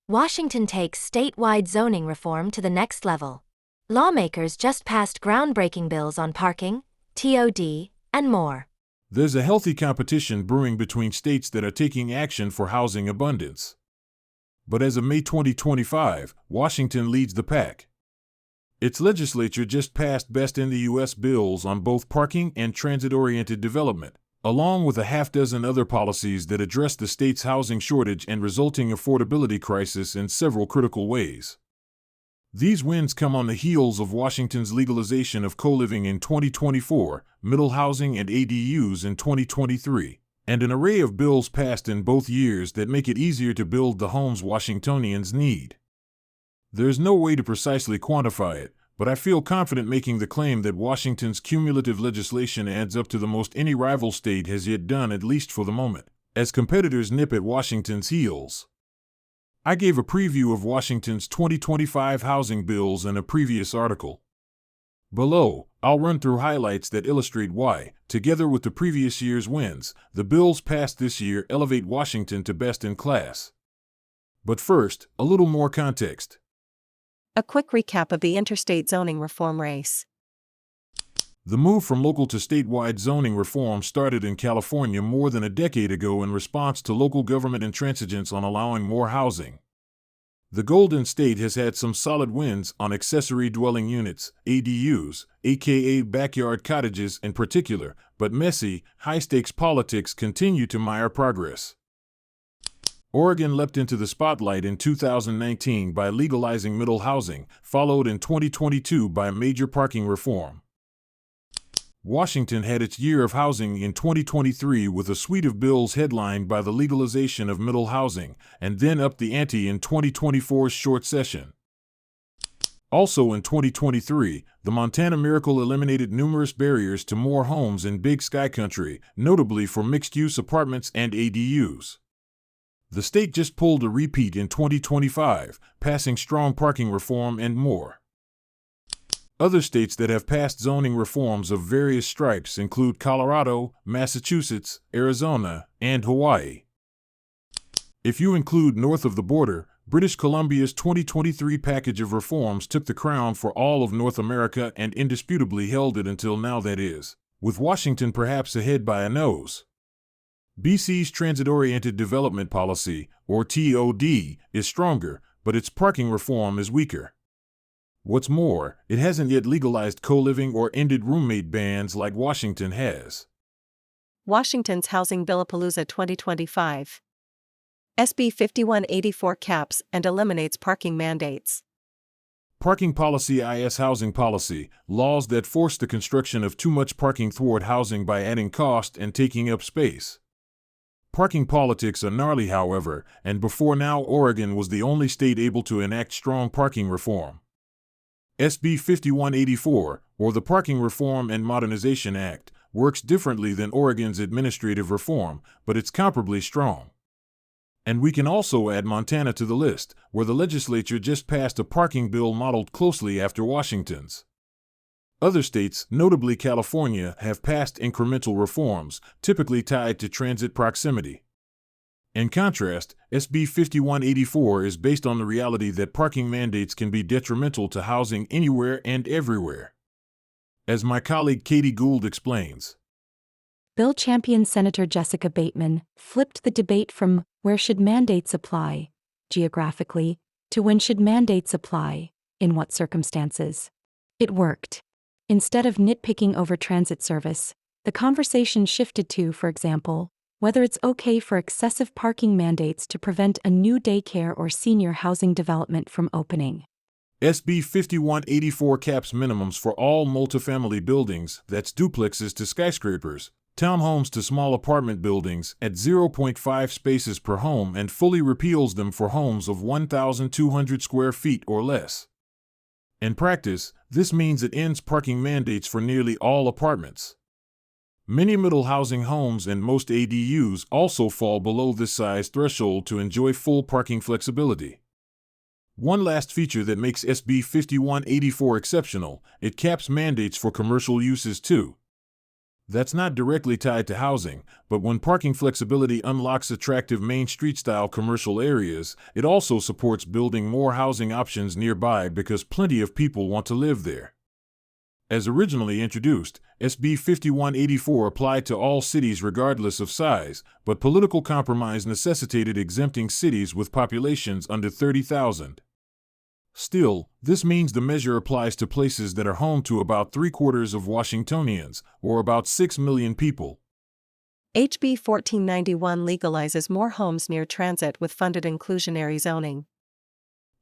Washington takes statewide zoning reform to the next level. Lawmakers just passed groundbreaking bills on parking, TOD, and more. There's a healthy competition brewing between states that are taking action for housing abundance. But as of May 2025, Washington leads the pack. Its legislature just passed best in the U.S. bills on both parking and transit-oriented development, along with a half-dozen other policies that address the state's housing shortage and resulting affordability crisis in several critical ways. These wins come on the heels of Washington's legalization of co-living in 2024, middle housing and ADUs in 2023, and an array of bills passed in both years that make it easier to build the homes Washingtonians need. There's no way to precisely quantify it, but I feel confident making the claim that Washington's cumulative legislation adds up to the most any rival state has yet done, at least for the moment, as competitors nip at Washington's heels. I gave a preview of Washington's 2025 housing bills in a previous article. Below, I'll run through highlights that illustrate why, together with the previous year's wins, the bills passed this year elevate Washington to best in class. But first, a little more context. A quick recap of the interstate zoning reform race. The move from local to statewide zoning reform started in California more than a decade ago in response to local government intransigence on allowing more housing. The Golden State has had some solid wins on accessory dwelling units, ADUs, aka backyard cottages in particular, but messy, high-stakes politics continue to mar progress. Oregon leapt into the spotlight in 2019 by legalizing middle housing, followed in 2022 by major parking reform. Washington had its year of housing in 2023 with a suite of bills headlined by the legalization of middle housing, and then upped the ante in 2024's short session. Also in 2023, the Montana Miracle eliminated numerous barriers to more homes in Big Sky Country, notably for mixed-use apartments and ADUs. The state just pulled a repeat in 2025, passing strong parking reform and more. Other states that have passed zoning reforms of various stripes include Colorado, Massachusetts, Arizona, and Hawaii. If you include north of the border, British Columbia's 2023 package of reforms took the crown for all of North America and indisputably held it until now, that is, with Washington perhaps ahead by a nose. BC's transit-oriented development policy, or TOD, is stronger, but its parking reform is weaker. What's more, it hasn't yet legalized co-living or ended roommate bans like Washington has. Washington's Housing Billapalooza 2025. SB 5184 caps and eliminates parking mandates. Parking policy is housing policy, laws that force the construction of too much parking thwart housing by adding cost and taking up space. Parking politics are gnarly, however, and before now Oregon was the only state able to enact strong parking reform. SB 5184, or the Parking Reform and Modernization Act, works differently than Oregon's administrative reform, but it's comparably strong. And we can also add Montana to the list, where the legislature just passed a parking bill modeled closely after Washington's. Other states, notably California, have passed incremental reforms, typically tied to transit proximity. In contrast, SB 5184 is based on the reality that parking mandates can be detrimental to housing anywhere and everywhere. As my colleague Katie Gould explains, Bill champion Senator Jessica Bateman flipped the debate from where should mandates apply, geographically, to when should mandates apply, in what circumstances. It worked. Instead of nitpicking over transit service, the conversation shifted to, for example, whether it's okay for excessive parking mandates to prevent a new daycare or senior housing development from opening. SB 5184 caps minimums for all multifamily buildings, that's duplexes to skyscrapers, townhomes to small apartment buildings, at 0.5 spaces per home and fully repeals them for homes of 1,200 square feet or less. In practice, this means it ends parking mandates for nearly all apartments. Many middle housing homes and most ADUs also fall below this size threshold to enjoy full parking flexibility. One last feature that makes SB 5184 exceptional, it caps mandates for commercial uses too. That's not directly tied to housing, but when parking flexibility unlocks attractive Main Street-style commercial areas, it also supports building more housing options nearby because plenty of people want to live there. As originally introduced, SB 5184 applied to all cities regardless of size, but political compromise necessitated exempting cities with populations under 30,000. Still, this means the measure applies to places that are home to about 3/4 of Washingtonians, or about 6 million people. HB 1491 legalizes more homes near transit with funded inclusionary zoning.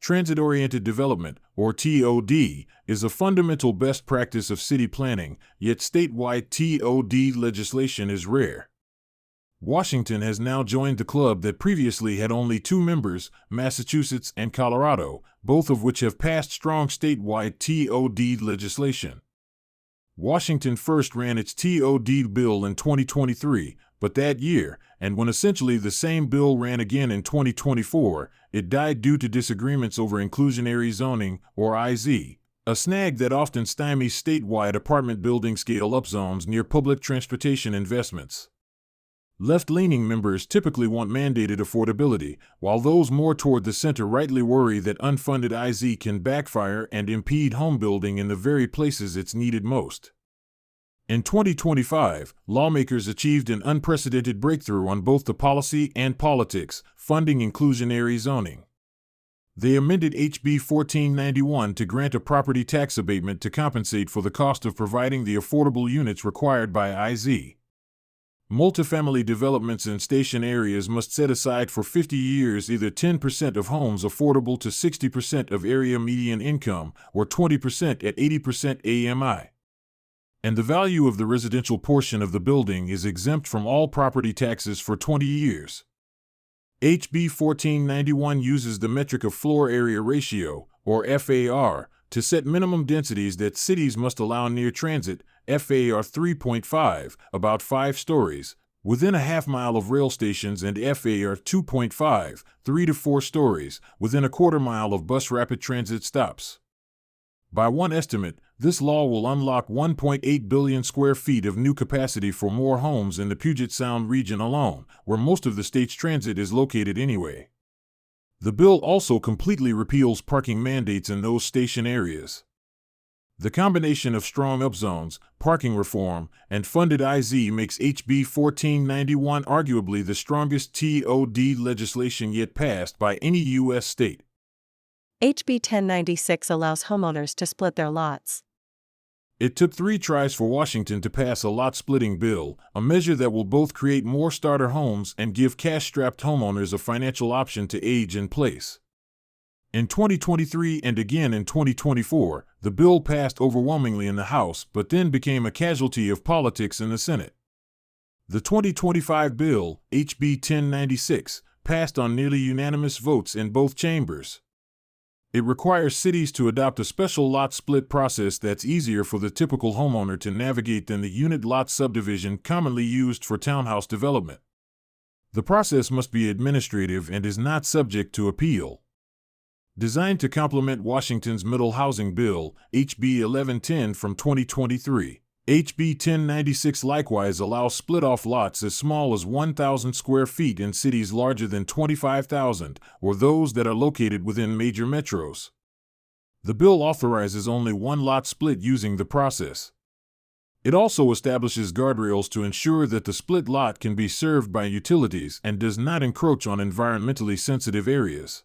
Transit-oriented development, or TOD, is a fundamental best practice of city planning, yet statewide TOD legislation is rare. Washington has now joined the club that previously had only 2 members, Massachusetts and Colorado, both of which have passed strong statewide TOD legislation. Washington first ran its TOD bill in 2023, but that year, and when essentially the same bill ran again in 2024, it died due to disagreements over inclusionary zoning, or IZ, a snag that often stymies statewide apartment building scale-up zones near public transportation investments. Left-leaning members typically want mandated affordability, while those more toward the center rightly worry that unfunded IZ can backfire and impede homebuilding in the very places it's needed most. In 2025, lawmakers achieved an unprecedented breakthrough on both the policy and politics, funding inclusionary zoning. They amended HB 1491 to grant a property tax abatement to compensate for the cost of providing the affordable units required by IZ. Multifamily developments in station areas must set aside for 50 years either 10% of homes affordable to 60% of area median income or 20% at 80% AMI. And the value of the residential portion of the building is exempt from all property taxes for 20 years. HB 1491 uses the metric of floor area ratio, or FAR, to set minimum densities that cities must allow near transit, FAR 3.5, about 5 stories, within a half-mile of rail stations, and FAR 2.5, 3 to 4 stories, within a quarter-mile of bus rapid transit stops. By one estimate, this law will unlock 1.8 billion square feet of new capacity for more homes in the Puget Sound region alone, where most of the state's transit is located anyway. The bill also completely repeals parking mandates in those station areas. The combination of strong upzones, parking reform, and funded IZ makes HB 1491 arguably the strongest TOD legislation yet passed by any U.S. state. HB 1096 allows homeowners to split their lots. It took 3 tries for Washington to pass a lot-splitting bill, a measure that will both create more starter homes and give cash-strapped homeowners a financial option to age in place. In 2023 and again in 2024, the bill passed overwhelmingly in the House but then became a casualty of politics in the Senate. The 2025 bill, HB 1096, passed on nearly unanimous votes in both chambers. It requires cities to adopt a special lot split process that's easier for the typical homeowner to navigate than the unit lot subdivision commonly used for townhouse development. The process must be administrative and is not subject to appeal. Designed to complement Washington's Middle Housing Bill, HB 1110 from 2023, HB 1096 likewise allows split-off lots as small as 1,000 square feet in cities larger than 25,000, or those that are located within major metros. The bill authorizes only one lot split using the process. It also establishes guardrails to ensure that the split lot can be served by utilities and does not encroach on environmentally sensitive areas.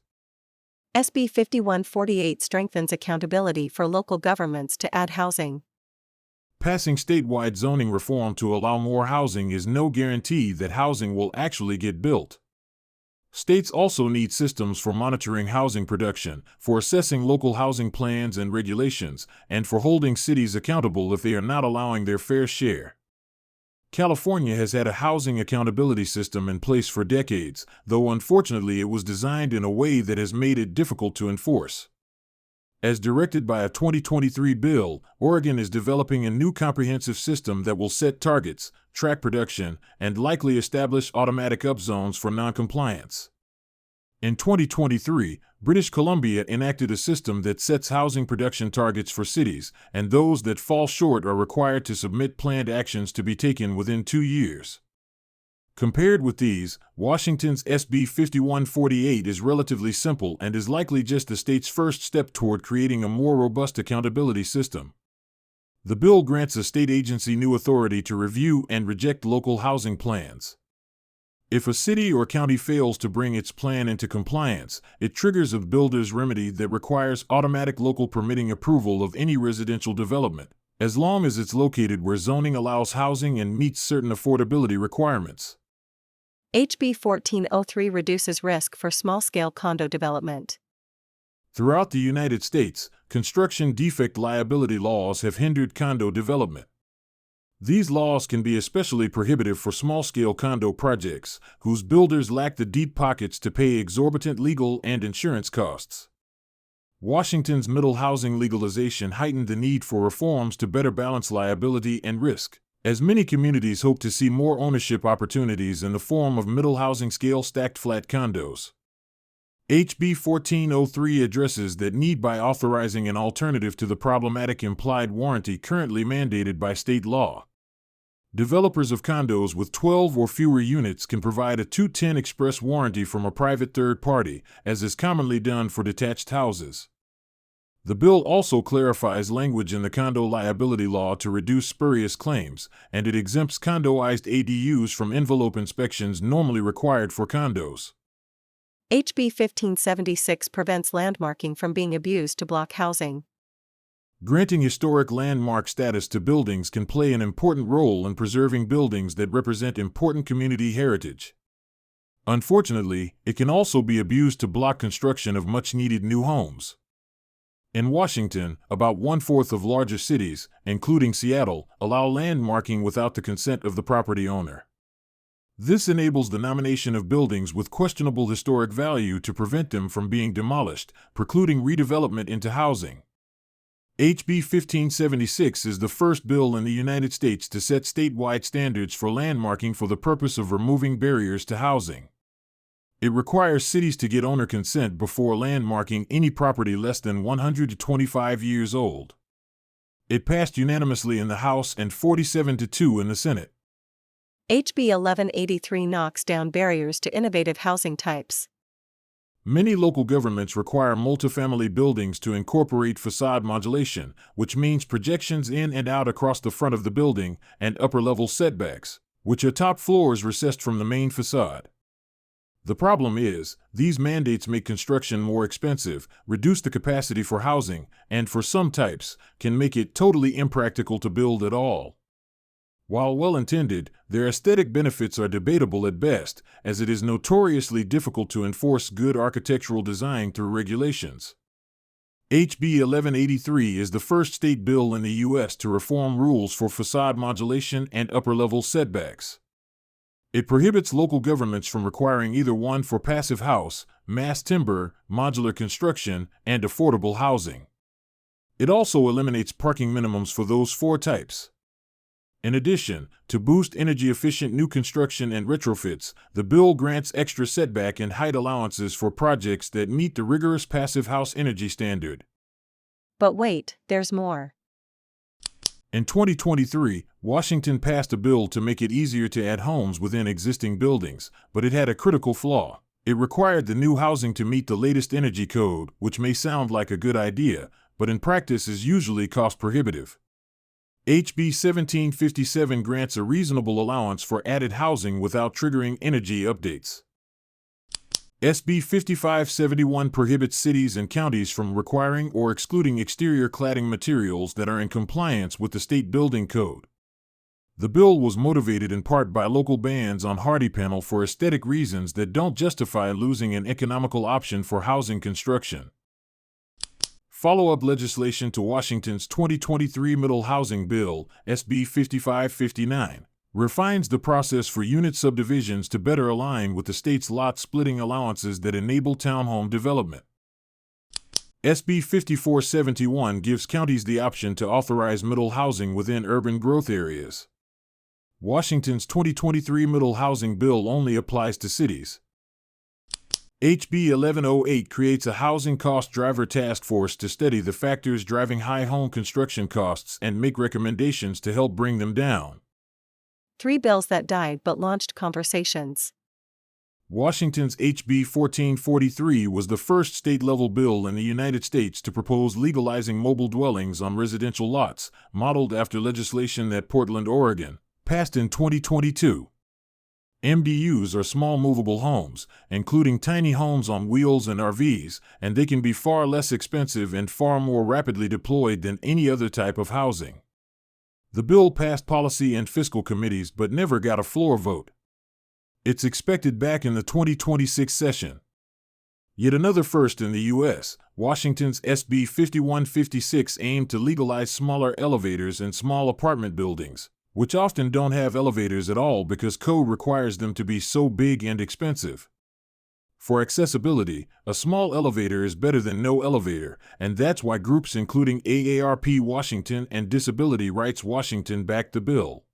SB 5148 strengthens accountability for local governments to add housing. Passing statewide zoning reform to allow more housing is no guarantee that housing will actually get built. States also need systems for monitoring housing production, for assessing local housing plans and regulations, and for holding cities accountable if they are not allowing their fair share. California has had a housing accountability system in place for decades, though unfortunately it was designed in a way that has made it difficult to enforce. As directed by a 2023 bill, Oregon is developing a new comprehensive system that will set targets, track production, and likely establish automatic upzones for noncompliance. In 2023, British Columbia enacted a system that sets housing production targets for cities, and those that fall short are required to submit planned actions to be taken within 2 years. Compared with these, Washington's SB 5148 is relatively simple and is likely just the state's first step toward creating a more robust accountability system. The bill grants a state agency new authority to review and reject local housing plans. If a city or county fails to bring its plan into compliance, it triggers a builder's remedy that requires automatic local permitting approval of any residential development, as long as it's located where zoning allows housing and meets certain affordability requirements. HB 1403 reduces risk for small-scale condo development. Throughout the United States, construction defect liability laws have hindered condo development. These laws can be especially prohibitive for small-scale condo projects, whose builders lack the deep pockets to pay exorbitant legal and insurance costs. Washington's middle housing legalization heightened the need for reforms to better balance liability and risk, as many communities hope to see more ownership opportunities in the form of middle housing scale stacked flat condos. HB 1403 addresses that need by authorizing an alternative to the problematic implied warranty currently mandated by state law. Developers of condos with 12 or fewer units can provide a 210 express warranty from a private third party, as is commonly done for detached houses. The bill also clarifies language in the condo liability law to reduce spurious claims, and it exempts condoized ADUs from envelope inspections normally required for condos. HB 1576 prevents landmarking from being abused to block housing. Granting historic landmark status to buildings can play an important role in preserving buildings that represent important community heritage. Unfortunately, it can also be abused to block construction of much-needed new homes. In Washington, about 1/4 of larger cities, including Seattle, allow landmarking without the consent of the property owner. This enables the nomination of buildings with questionable historic value to prevent them from being demolished, precluding redevelopment into housing. HB 1576 is the first bill in the United States to set statewide standards for landmarking for the purpose of removing barriers to housing. It requires cities to get owner consent before landmarking any property less than 125 years old. It passed unanimously in the House and 47-2 in the Senate. HB 1183 knocks down barriers to innovative housing types. Many local governments require multifamily buildings to incorporate facade modulation, which means projections in and out across the front of the building, and upper-level setbacks, which are top floors recessed from the main facade. The problem is, these mandates make construction more expensive, reduce the capacity for housing, and for some types, can make it totally impractical to build at all. While well-intended, their aesthetic benefits are debatable at best, as it is notoriously difficult to enforce good architectural design through regulations. HB 1183 is the first state bill in the U.S. to reform rules for facade modulation and upper-level setbacks. It prohibits local governments from requiring either one for passive house, mass timber, modular construction, and affordable housing. It also eliminates parking minimums for those 4 types. In addition, to boost energy-efficient new construction and retrofits, the bill grants extra setback and height allowances for projects that meet the rigorous passive house energy standard. But wait, there's more. In 2023, Washington passed a bill to make it easier to add homes within existing buildings, but it had a critical flaw. It required the new housing to meet the latest energy code, which may sound like a good idea, but in practice is usually cost-prohibitive. HB 1757 grants a reasonable allowance for added housing without triggering energy updates. SB 5571 prohibits cities and counties from requiring or excluding exterior cladding materials that are in compliance with the state building code. The bill was motivated in part by local bans on hardy panel for aesthetic reasons that don't justify losing an economical option for housing construction. Follow-up legislation to Washington's 2023 Middle Housing Bill, SB 5559, refines the process for unit subdivisions to better align with the state's lot splitting allowances that enable townhome development. SB 5471 gives counties the option to authorize middle housing within urban growth areas. Washington's 2023 Middle Housing Bill only applies to cities. HB 1108 creates a housing cost driver task force to study the factors driving high home construction costs and make recommendations to help bring them down. 3 bills that died but launched conversations. Washington's HB 1443 was the first state-level bill in the United States to propose legalizing mobile dwellings on residential lots, modeled after legislation that Portland, Oregon, passed in 2022. MDUs are small movable homes, including tiny homes on wheels and RVs, and they can be far less expensive and far more rapidly deployed than any other type of housing. The bill passed policy and fiscal committees but never got a floor vote. It's expected back in the 2026 session. Yet another first in the U.S., Washington's SB 5156 aimed to legalize smaller elevators in small apartment buildings, which often don't have elevators at all because code requires them to be so big and expensive. For accessibility, a small elevator is better than no elevator, and that's why groups including AARP Washington and Disability Rights Washington backed the bill.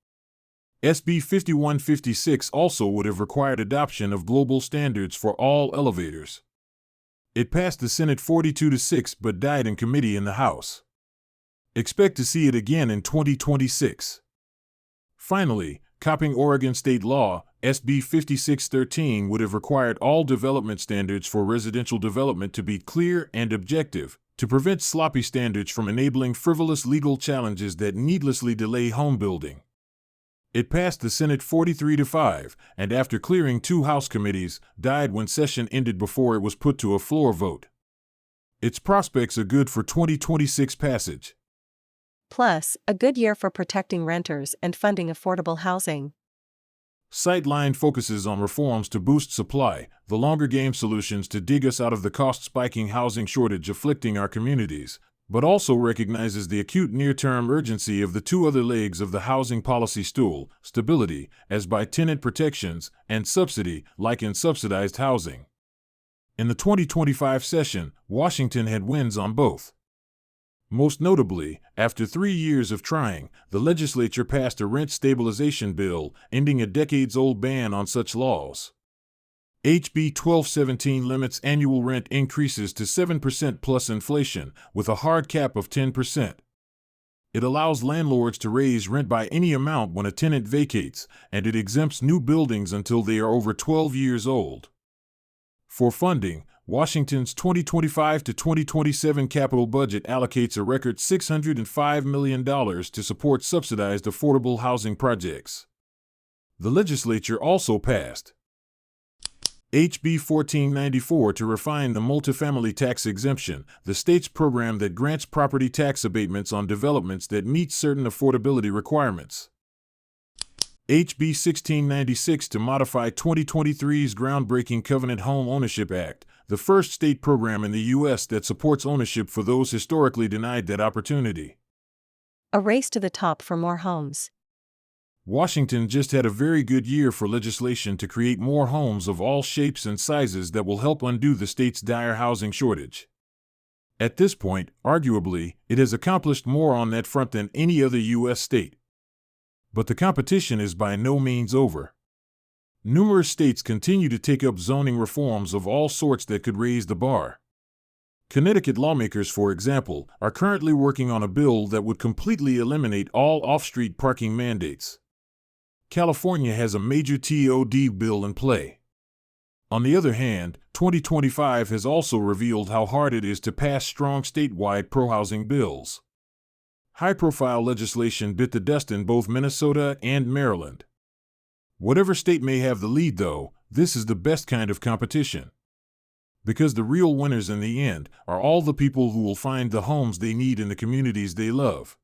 SB 5156 also would have required adoption of global standards for all elevators. It passed the Senate 42-6 but died in committee in the House. Expect to see it again in 2026. Finally, copying Oregon state law, SB 5613 would have required all development standards for residential development to be clear and objective, to prevent sloppy standards from enabling frivolous legal challenges that needlessly delay home building. It passed the Senate 43-5, and after clearing 2 House committees, died when session ended before it was put to a floor vote. Its prospects are good for 2026 passage. Plus, a good year for protecting renters and funding affordable housing. Sightline focuses on reforms to boost supply, the longer game solutions to dig us out of the cost-spiking housing shortage afflicting our communities, but also recognizes the acute near-term urgency of the 2 other legs of the housing policy stool, stability, as by tenant protections, and subsidy, like in subsidized housing. In the 2025 session, Washington had wins on both. Most notably, after 3 years of trying, the legislature passed a rent stabilization bill, ending a decades-old ban on such laws. HB 1217 limits annual rent increases to 7% plus inflation, with a hard cap of 10%. It allows landlords to raise rent by any amount when a tenant vacates, and it exempts new buildings until they are over 12 years old. For funding, Washington's 2025 to 2027 capital budget allocates a record $605 million to support subsidized affordable housing projects. The legislature also passed HB 1494 to refine the multifamily tax exemption, the state's program that grants property tax abatements on developments that meet certain affordability requirements. HB 1696 to modify 2023's groundbreaking Covenant Home Ownership Act, the first state program in the U.S. that supports ownership for those historically denied that opportunity. A race to the top for more homes. Washington just had a very good year for legislation to create more homes of all shapes and sizes that will help undo the state's dire housing shortage. At this point, arguably, it has accomplished more on that front than any other U.S. state. But the competition is by no means over. Numerous states continue to take up zoning reforms of all sorts that could raise the bar. Connecticut lawmakers, for example, are currently working on a bill that would completely eliminate all off-street parking mandates. California has a major TOD bill in play. On the other hand, 2025 has also revealed how hard it is to pass strong statewide pro-housing bills. High-profile legislation bit the dust in both Minnesota and Maryland. Whatever state may have the lead, though, this is the best kind of competition. Because the real winners in the end are all the people who will find the homes they need in the communities they love.